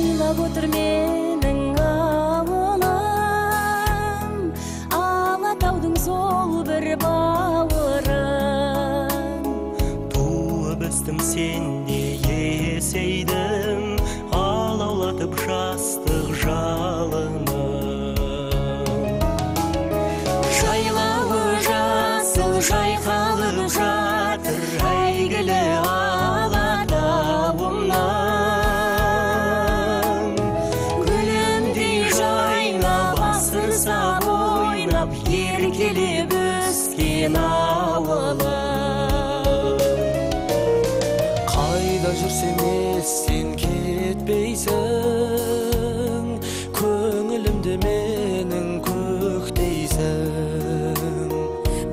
жайлап отыр менің ауылым, Алатаудың сол бір бауырым. Туып өстім сенде есейдім, алаулатып жастық жалыным. Жайлауы жасыл жайқалып жатыр, әйгілі Алатауымнан. Гүліндей жайнап, асырсап ойнап, еркелеп өскен ауылым. Қайда жүрсем естен кетпейсің, көңілімде менің көктейсің.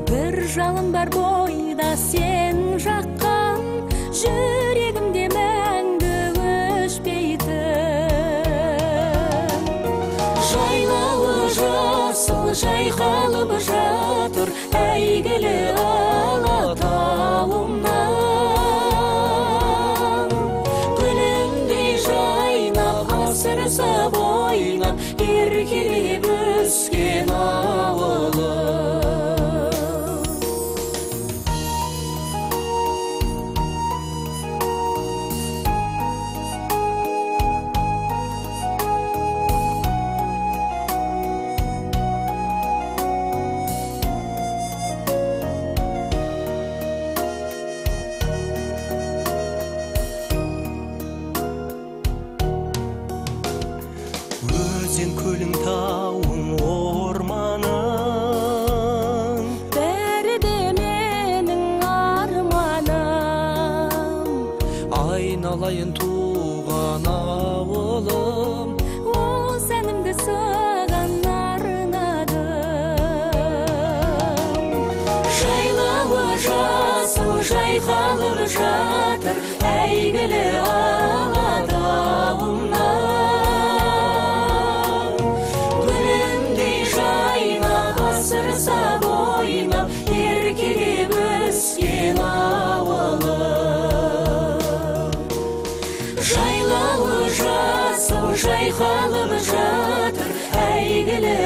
Бір жалын бар бойда сен жаққан, жүрегімде мәңгі өшпейтін. Жайлауы жасыл жайқалып жатыр, әйгілі Алатауымнан. Гүліндей жайнап, асырсап ойнап, еркелеп өскен ауылым. Өзен көлің тауың орманың, Бәрі де менің арманым. Айналайын туған ауылым, Ол сәнімді саған арнадым. жайлауы жасыл жайқалып жатыр, әйгілі Алатауымнан. Гүліндей жайнап, асырсап ойнап, еркелеп өскен ауылым. Жайлауы жасыл жайқалып жатыр, әйгілі